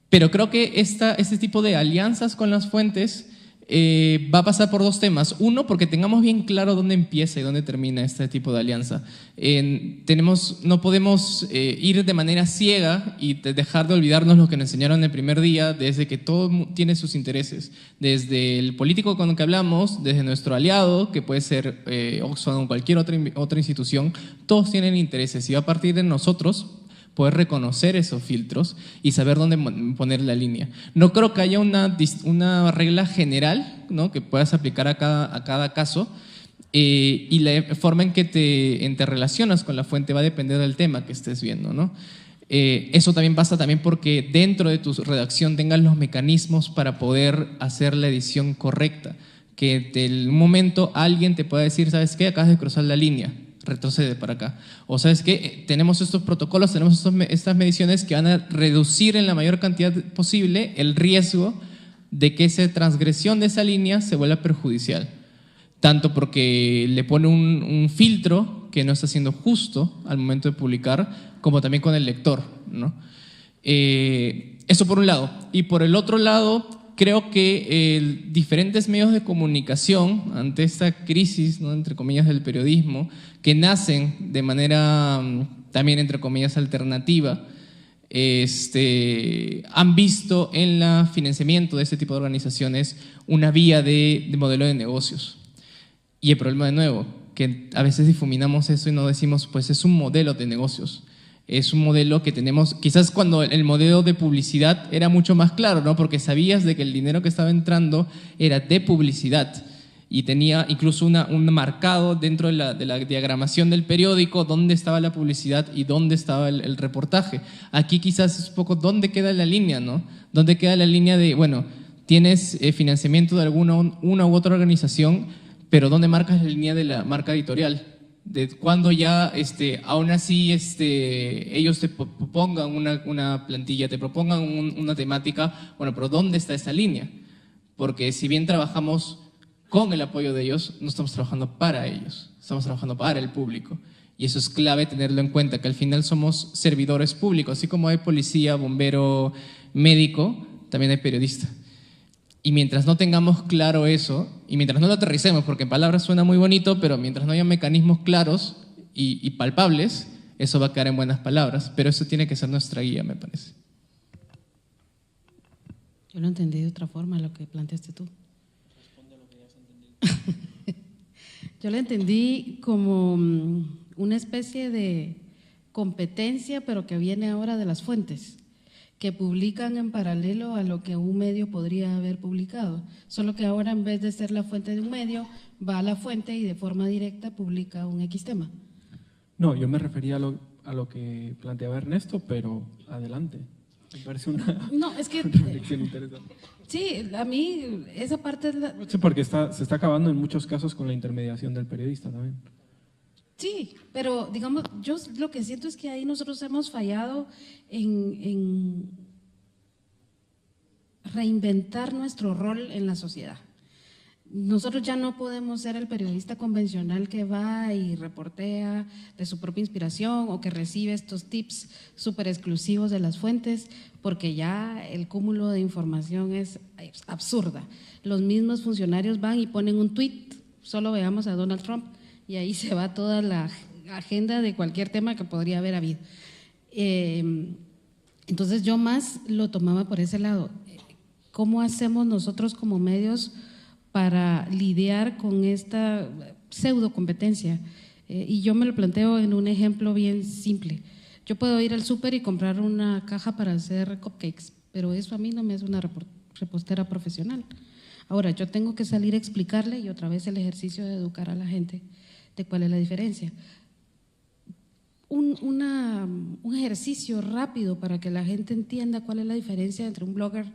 Pero creo que este tipo de alianzas con las fuentes va a pasar por dos temas. Uno, porque tengamos bien claro dónde empieza y dónde termina este tipo de alianza. No podemos ir de manera ciega y dejar de olvidarnos lo que nos enseñaron el primer día, desde que todo tiene sus intereses. Desde el político con el que hablamos, desde nuestro aliado, que puede ser Oxfam o cualquier otra institución, todos tienen intereses y va a partir de nosotros poder reconocer esos filtros y saber dónde poner la línea. No creo que haya una regla general, ¿no?, que puedas aplicar a cada caso, y la forma en que te relacionas con la fuente va a depender del tema que estés viendo, ¿no? Eso también pasa porque dentro de tu redacción tengas los mecanismos para poder hacer la edición correcta, que del momento alguien te pueda decir, ¿sabes qué? Acabas de cruzar la línea, retrocede para acá. O sabes que tenemos estos protocolos, tenemos estas mediciones que van a reducir en la mayor cantidad posible el riesgo de que esa transgresión de esa línea se vuelva perjudicial. Tanto porque le pone un filtro que no está siendo justo al momento de publicar, como también con el lector, ¿no? Eso por un lado. Y por el otro lado, creo que diferentes medios de comunicación, ante esta crisis, ¿no?, entre comillas, del periodismo, que nacen de manera también, entre comillas, alternativa, han visto en el financiamiento de este tipo de organizaciones una vía de modelo de negocios. Y el problema, de nuevo, que a veces difuminamos eso y no decimos, pues es un modelo de negocios. Es un modelo que tenemos, quizás cuando el modelo de publicidad era mucho más claro, ¿no?, porque sabías de que el dinero que estaba entrando era de publicidad y tenía incluso un marcado dentro de la diagramación del periódico dónde estaba la publicidad y dónde estaba el reportaje. Aquí quizás es un poco dónde queda la línea, ¿no? Dónde queda la línea de, bueno, tienes financiamiento de una u otra organización, pero dónde marcas la línea de la marca editorial. De cuando ya aún así ellos te propongan una plantilla, te propongan una temática, bueno, pero ¿dónde está esa línea? Porque si bien trabajamos con el apoyo de ellos, no estamos trabajando para ellos, estamos trabajando para el público. Y eso es clave tenerlo en cuenta, que al final somos servidores públicos, así como hay policía, bombero, médico, también hay periodista. Y mientras no tengamos claro eso, y mientras no lo aterricemos, porque en palabras suena muy bonito, pero mientras no haya mecanismos claros y palpables, eso va a quedar en buenas palabras, pero eso tiene que ser nuestra guía, me parece. Yo lo entendí de otra forma, lo que planteaste tú. Responde lo que ya has entendido. Yo lo entendí como una especie de competencia, pero que viene ahora de las fuentes, que publican en paralelo a lo que un medio podría haber publicado, solo que ahora en vez de ser la fuente de un medio, va a la fuente y de forma directa publica un X tema. No, yo me refería a lo que planteaba Ernesto, pero adelante. Me parece una reflexión interesante. Sí, a mí esa parte es Sí, porque se está acabando en muchos casos con la intermediación del periodista también. Sí, pero digamos, yo lo que siento es que ahí nosotros hemos fallado en reinventar nuestro rol en la sociedad. Nosotros ya no podemos ser el periodista convencional que va y reportea de su propia inspiración o que recibe estos tips súper exclusivos de las fuentes, porque ya el cúmulo de información es absurda. Los mismos funcionarios van y ponen un tweet, solo veamos a Donald Trump, y ahí se va toda la agenda de cualquier tema que podría haber habido. Entonces yo más lo tomaba por ese lado. ¿Cómo hacemos nosotros como medios para lidiar con esta pseudo competencia? Y yo me lo planteo en un ejemplo bien simple. Yo puedo ir al súper y comprar una caja para hacer cupcakes, pero eso a mí no me hace una repostera profesional. Ahora, yo tengo que salir a explicarle, y otra vez el ejercicio de educar a la gente de cuál es la diferencia. Un ejercicio rápido para que la gente entienda cuál es la diferencia entre un blogger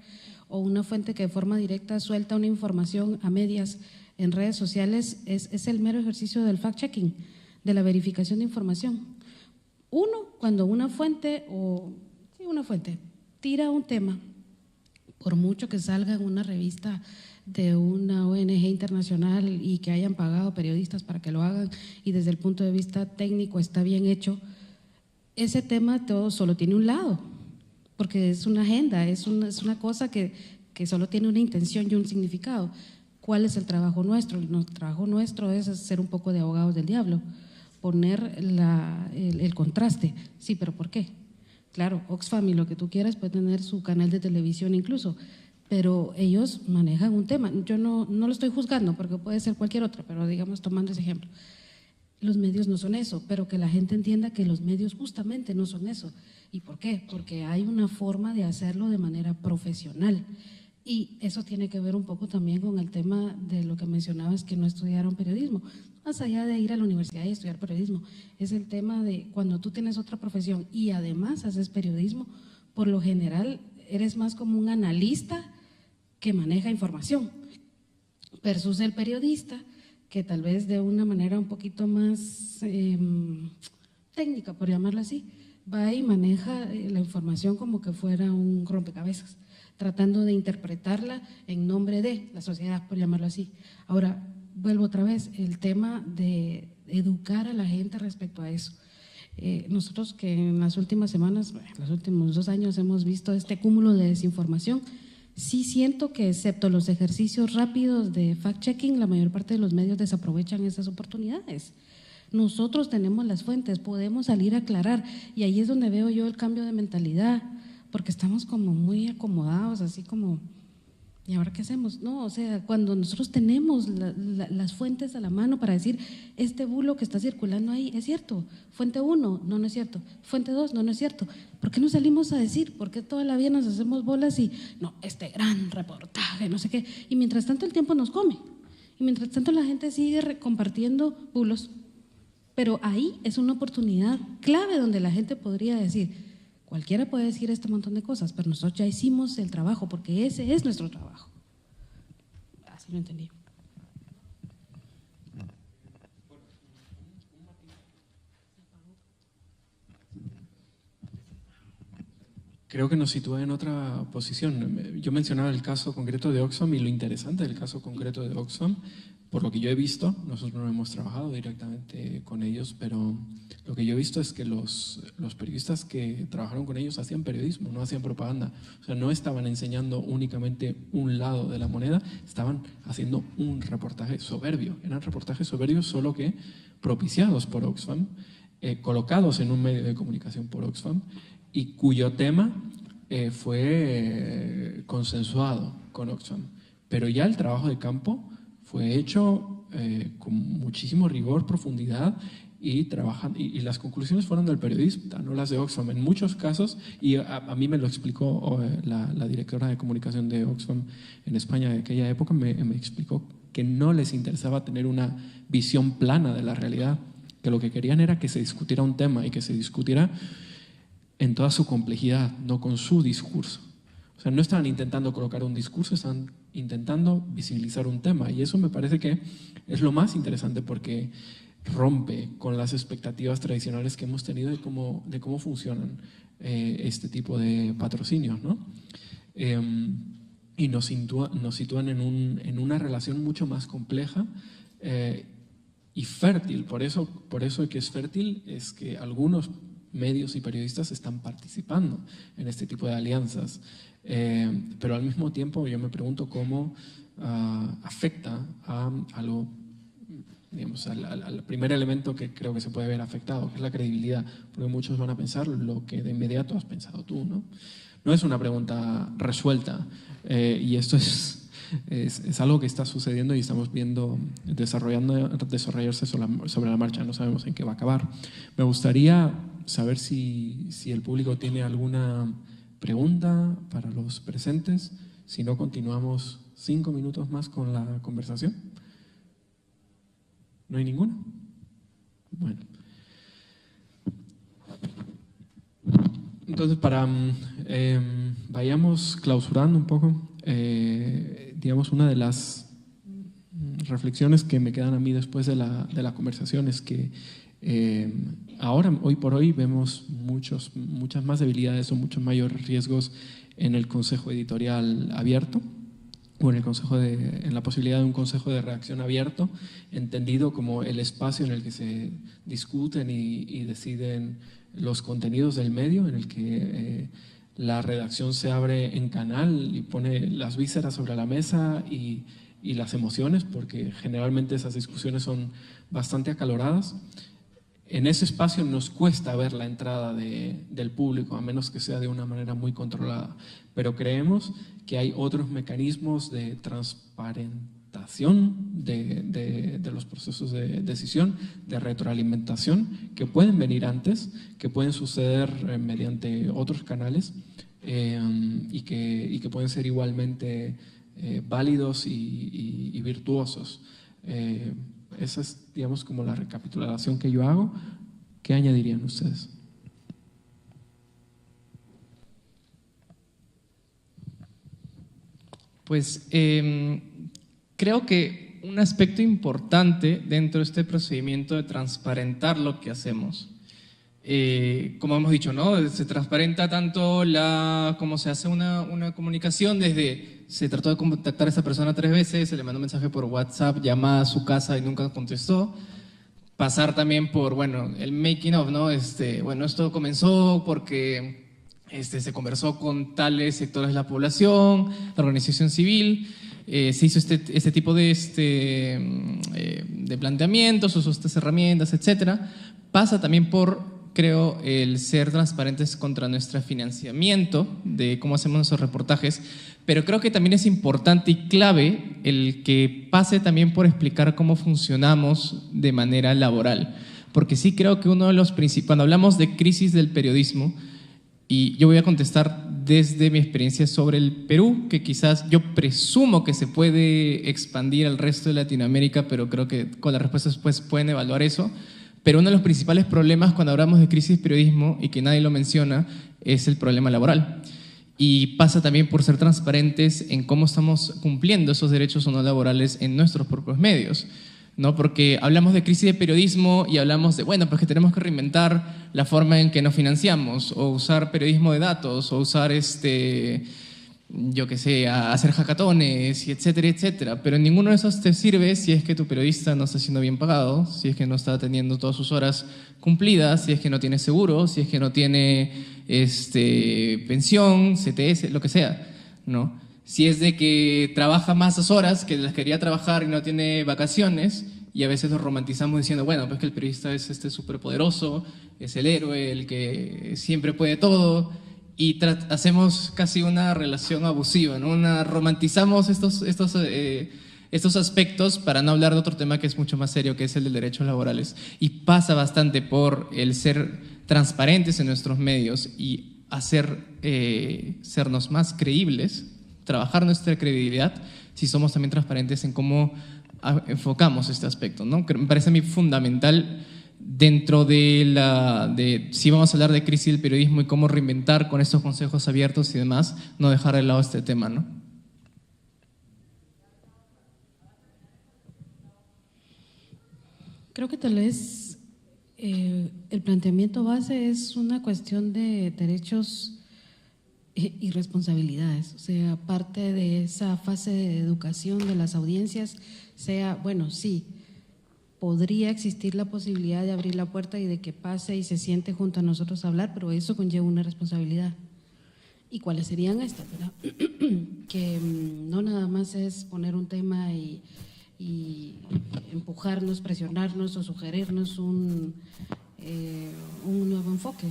o una fuente que de forma directa suelta una información a medias en redes sociales es el mero ejercicio del fact-checking, de la verificación de información. Cuando una fuente tira un tema, por mucho que salga en una revista de una ONG internacional y que hayan pagado periodistas para que lo hagan y desde el punto de vista técnico está bien hecho, ese tema todo solo tiene un lado, porque es una agenda, es una cosa que solo tiene una intención y un significado. ¿Cuál es el trabajo nuestro? El trabajo nuestro es ser un poco de abogados del diablo, poner el contraste. Sí, pero ¿por qué? Claro, Oxfam y lo que tú quieras puede tener su canal de televisión incluso, pero ellos manejan un tema. Yo no lo estoy juzgando porque puede ser cualquier otro, pero digamos tomando ese ejemplo. Los medios no son eso, pero que la gente entienda que los medios justamente no son eso. ¿Y por qué? Porque hay una forma de hacerlo de manera profesional. Y eso tiene que ver un poco también con el tema de lo que mencionabas, que no estudiaron periodismo. Más allá de ir a la universidad y estudiar periodismo, es el tema de cuando tú tienes otra profesión y además haces periodismo, por lo general eres más como un analista que maneja información, versus el periodista que tal vez de una manera un poquito más técnica, por llamarlo así, va y maneja la información como que fuera un rompecabezas, tratando de interpretarla en nombre de la sociedad, por llamarlo así. Ahora, vuelvo otra vez, el tema de educar a la gente respecto a eso. Nosotros que en las últimas semanas, los últimos 2 años hemos visto este cúmulo de desinformación, sí siento que excepto los ejercicios rápidos de fact-checking, la mayor parte de los medios desaprovechan esas oportunidades. Nosotros tenemos las fuentes, podemos salir a aclarar y ahí es donde veo yo el cambio de mentalidad, porque estamos como muy acomodados, así como, ¿y ahora qué hacemos? No, o sea, cuando nosotros tenemos las fuentes a la mano para decir, este bulo que está circulando ahí es cierto, fuente 1, no es cierto, fuente 2, no es cierto, ¿por qué no salimos a decir? ¿Por qué toda la vida nos hacemos bolas y, no, este gran reportaje, no sé qué? Y mientras tanto el tiempo nos come, y mientras tanto la gente sigue compartiendo bulos, pero ahí es una oportunidad clave donde la gente podría decir, cualquiera puede decir este montón de cosas, pero nosotros ya hicimos el trabajo, porque ese es nuestro trabajo. Así lo entendí. Creo que nos sitúa en otra posición. Yo mencionaba el caso concreto de Oxfam y lo interesante del caso concreto de Oxfam, por lo que yo he visto, nosotros no hemos trabajado directamente con ellos, pero lo que yo he visto es que los periodistas que trabajaron con ellos hacían periodismo, no hacían propaganda. O sea, no estaban enseñando únicamente un lado de la moneda, estaban haciendo un reportaje soberbio. Eran reportajes soberbios, solo que propiciados por Oxfam, colocados en un medio de comunicación por Oxfam, y cuyo tema fue consensuado con Oxfam. Pero ya el trabajo de campo fue hecho con muchísimo rigor, profundidad y las conclusiones fueron del periodista, no las de Oxfam. En muchos casos, y a mí me lo explicó la directora de comunicación de Oxfam en España de aquella época, me explicó que no les interesaba tener una visión plana de la realidad, que lo que querían era que se discutiera un tema y que se discutiera en toda su complejidad, no con su discurso. O sea, no estaban intentando colocar un discurso, estaban intentando visibilizar un tema. Y eso me parece que es lo más interesante porque rompe con las expectativas tradicionales que hemos tenido de cómo funcionan este tipo de patrocinios, ¿no? Y nos sitúan en una relación mucho más compleja y fértil. Por eso que es fértil es que algunos medios y periodistas están participando en este tipo de alianzas. Pero al mismo tiempo yo me pregunto cómo afecta al primer elemento que creo que se puede ver afectado, que es la credibilidad, porque muchos van a pensar lo que de inmediato has pensado tú, ¿no? No es una pregunta resuelta y esto es algo que está sucediendo y estamos viendo desarrollarse sobre la marcha, no sabemos en qué va a acabar. Me gustaría saber si el público tiene alguna pregunta para los presentes. Si no, continuamos 5 minutos más con la conversación. ¿No hay ninguna? Bueno. Entonces, vayamos clausurando un poco, digamos, una de las reflexiones que me quedan a mí después de la conversación es que ahora, hoy por hoy, vemos muchas más debilidades o muchos mayores riesgos en el consejo editorial abierto o en la posibilidad de un consejo de redacción abierto, entendido como el espacio en el que se discuten y deciden los contenidos del medio, en el que la redacción se abre en canal y pone las vísceras sobre la mesa y las emociones, porque generalmente esas discusiones son bastante acaloradas. En ese espacio nos cuesta ver la entrada del público, a menos que sea de una manera muy controlada, pero creemos que hay otros mecanismos de transparentación de los procesos de decisión, de retroalimentación, que pueden venir antes, que pueden suceder mediante otros canales y que pueden ser igualmente válidos y virtuosos. Esa es, digamos, como la recapitulación que yo hago. ¿Qué añadirían ustedes? Pues creo que un aspecto importante dentro de este procedimiento de transparentar lo que hacemos, como hemos dicho, ¿no? Se transparenta tanto cómo se hace una comunicación, desde se trató de contactar a esa persona 3 veces, se le mandó un mensaje por WhatsApp, llamada a su casa y nunca contestó. Pasar también por, bueno, el making of, ¿no? Bueno, esto comenzó porque se conversó con tales sectores de la población, la organización civil, se hizo este tipo de planteamientos, usó estas herramientas, etcétera. Pasa también por, creo, el ser transparentes contra nuestro financiamiento, de cómo hacemos nuestros reportajes, pero creo que también es importante y clave el que pase también por explicar cómo funcionamos de manera laboral, porque sí creo que uno de los principales, cuando hablamos de crisis del periodismo, y yo voy a contestar desde mi experiencia sobre el Perú, que quizás yo presumo que se puede expandir al resto de Latinoamérica, pero creo que con las respuestas después pueden evaluar eso. Pero uno de los principales problemas cuando hablamos de crisis de periodismo, y que nadie lo menciona, es el problema laboral. Y pasa también por ser transparentes en cómo estamos cumpliendo esos derechos o no laborales en nuestros propios medios, ¿no? Porque hablamos de crisis de periodismo y hablamos de, bueno, pues que tenemos que reinventar la forma en que nos financiamos, o usar periodismo de datos, o usar yo qué sé, a hacer hackatones, y etcétera, etcétera. Pero ninguno de esos te sirve si es que tu periodista no está siendo bien pagado, si es que no está teniendo todas sus horas cumplidas, si es que no tiene seguro, si es que no tiene pensión, CTS, lo que sea, ¿no? Si es de que trabaja más horas que las quería trabajar y no tiene vacaciones, y a veces lo romantizamos diciendo, bueno, pues que el periodista es superpoderoso, es el héroe, el que siempre puede todo, y hacemos casi una relación abusiva, ¿no? Romantizamos estos aspectos para no hablar de otro tema que es mucho más serio, que es el de derechos laborales. Y pasa bastante por el ser transparentes en nuestros medios y sernos más creíbles, trabajar nuestra credibilidad, si somos también transparentes en cómo enfocamos este aspecto, ¿no? Que me parece a mí fundamental dentro de si vamos a hablar de crisis del periodismo y cómo reinventar con estos consejos abiertos y demás, no dejar de lado este tema, ¿no? Creo que tal vez el planteamiento base es una cuestión de derechos y responsabilidades, o sea, parte de esa fase de educación de las audiencias, sea, bueno, sí, podría existir la posibilidad de abrir la puerta y de que pase y se siente junto a nosotros a hablar, pero eso conlleva una responsabilidad. ¿Y cuáles serían estas, verdad? Que no nada más es poner un tema y empujarnos, presionarnos o sugerirnos un nuevo enfoque.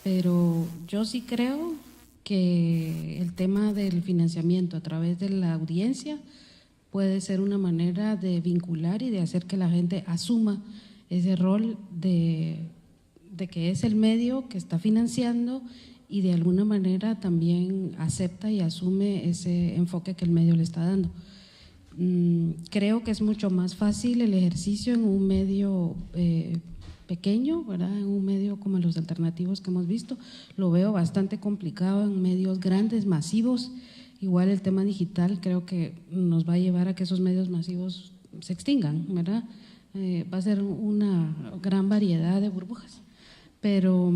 Pero yo sí creo que el tema del financiamiento a través de la audiencia puede ser una manera de vincular y de hacer que la gente asuma ese rol de que es el medio que está financiando y de alguna manera también acepta y asume ese enfoque que el medio le está dando. Creo que es mucho más fácil el ejercicio en un medio pequeño, ¿verdad? En un medio como los alternativos que hemos visto. Lo veo bastante complicado en medios grandes, masivos. Igual el tema digital creo que nos va a llevar a que esos medios masivos se extingan, ¿verdad? Va a ser una gran variedad de burbujas. Pero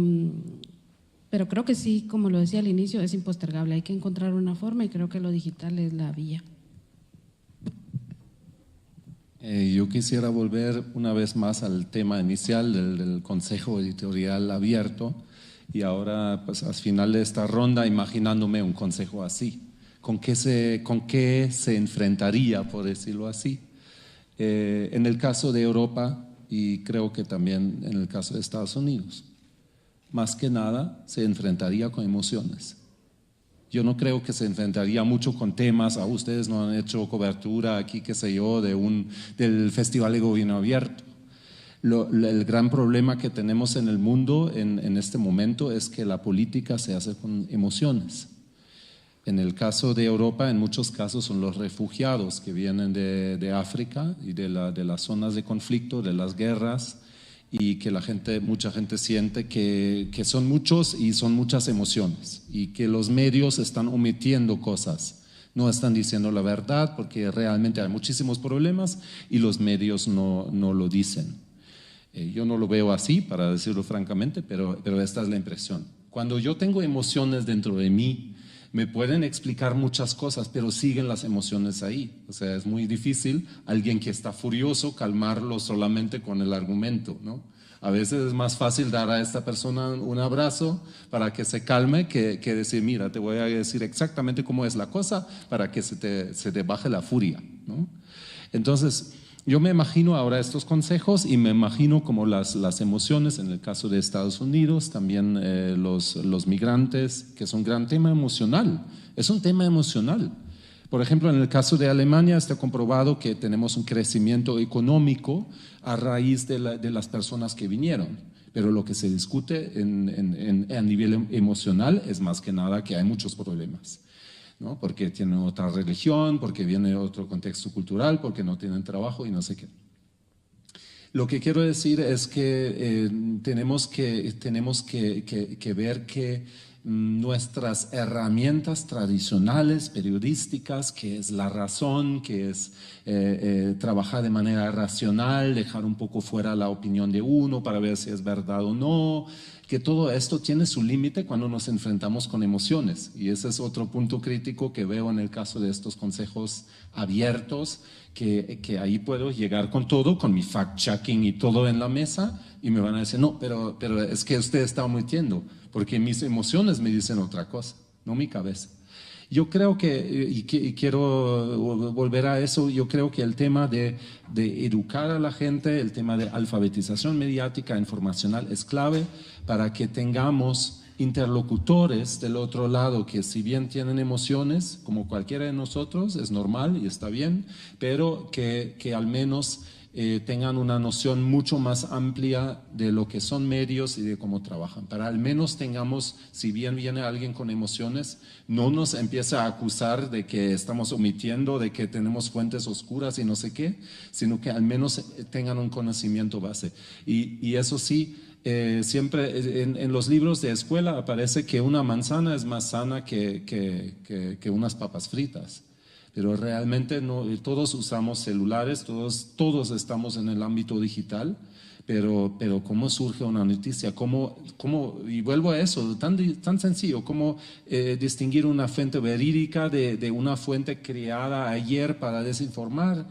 creo que sí, como lo decía al inicio, es impostergable. Hay que encontrar una forma y creo que lo digital es la vía. Yo quisiera volver una vez más al tema inicial del Consejo Editorial Abierto Y ahora, pues al final de esta ronda, imaginándome un consejo así. ¿Con qué se enfrentaría, por decirlo así? En el caso de Europa y creo que también en el caso de Estados Unidos, más que nada se enfrentaría con emociones. Yo no creo que se enfrentaría mucho con temas, ustedes no han hecho cobertura aquí, qué sé yo, del Festival de Gobierno Abierto. El gran problema que tenemos en el mundo en este momento es que la política se hace con emociones. En el caso de Europa, en muchos casos son los refugiados que vienen de África y de las zonas de conflicto, de las guerras, y que mucha gente siente que son muchos y son muchas emociones, y que los medios están omitiendo cosas, no están diciendo la verdad porque realmente hay muchísimos problemas y los medios no lo dicen. Yo no lo veo así, para decirlo francamente, pero esta es la impresión. Cuando yo tengo emociones dentro de mí, me pueden explicar muchas cosas, pero siguen las emociones ahí. O sea, es muy difícil alguien que está furioso calmarlo solamente con el argumento, ¿no? A veces es más fácil dar a esta persona un abrazo para que se calme que decir, mira, te voy a decir exactamente cómo es la cosa para que se te baje la furia, ¿no? Entonces, yo me imagino ahora estos consejos y me imagino como las emociones en el caso de Estados Unidos, también los migrantes, que es un gran tema emocional, es un tema emocional. Por ejemplo, en el caso de Alemania está comprobado que tenemos un crecimiento económico a raíz de las personas que vinieron, pero lo que se discute a nivel emocional es más que nada que hay muchos problemas, ¿no? Porque tienen otra religión, porque viene otro contexto cultural, porque no tienen trabajo y no sé qué. Lo que quiero decir es que tenemos que ver que nuestras herramientas tradicionales, periodísticas, que es la razón, que es trabajar de manera racional, dejar un poco fuera la opinión de uno para ver si es verdad o no, que todo esto tiene su límite cuando nos enfrentamos con emociones. Y ese es otro punto crítico que veo en el caso de estos consejos abiertos, que ahí puedo llegar con todo, con mi fact-checking y todo en la mesa, y me van a decir, no, pero es que usted está omitiendo, porque mis emociones me dicen otra cosa, no mi cabeza. Yo creo y quiero volver a eso, yo creo que el tema de educar a la gente, el tema de alfabetización mediática, informacional, es clave para que tengamos interlocutores del otro lado que si bien tienen emociones, como cualquiera de nosotros, es normal y está bien, pero que al menos tengan una noción mucho más amplia de lo que son medios y de cómo trabajan. Para al menos tengamos, si bien viene alguien con emociones, no nos empiece a acusar de que estamos omitiendo, de que tenemos fuentes oscuras y no sé qué, sino que al menos tengan un conocimiento base. Y eso sí, siempre en los libros de escuela aparece que una manzana es más sana que unas papas fritas. Pero realmente no, todos usamos celulares, todos estamos en el ámbito digital, pero ¿cómo surge una noticia? Y vuelvo a eso, tan sencillo, ¿cómo distinguir una fuente verídica de una fuente creada ayer para desinformar?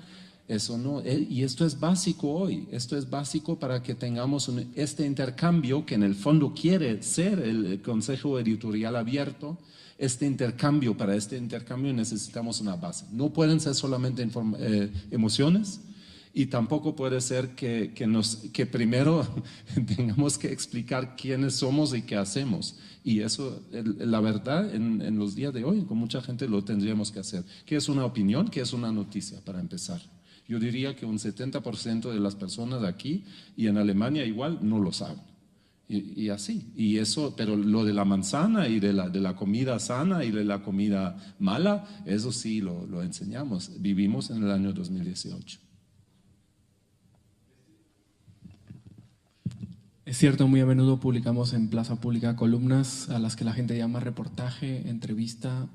Eso no, y esto es básico hoy, esto es básico para que tengamos este intercambio que en el fondo quiere ser el Consejo Editorial Abierto. Para este intercambio necesitamos una base. No pueden ser solamente emociones y tampoco puede ser que primero tengamos que explicar quiénes somos y qué hacemos. Y eso, la verdad, en los días de hoy, con mucha gente lo tendríamos que hacer. ¿Qué es una opinión? ¿Qué es una noticia? Para empezar. Yo diría que un 70% de las personas aquí y en Alemania igual no lo saben. Y así, y eso, pero lo de la manzana y de la comida sana y de la comida mala, eso sí lo enseñamos. Vivimos en el año 2018. Es cierto, muy a menudo publicamos en Plaza Pública columnas a las que la gente llama reportaje, entrevista,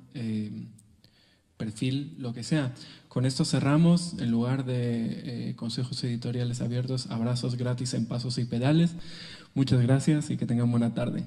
perfil, lo que sea. Con esto cerramos. En lugar de consejos editoriales abiertos, abrazos gratis en pasos y pedales. Muchas gracias y que tengan buena tarde.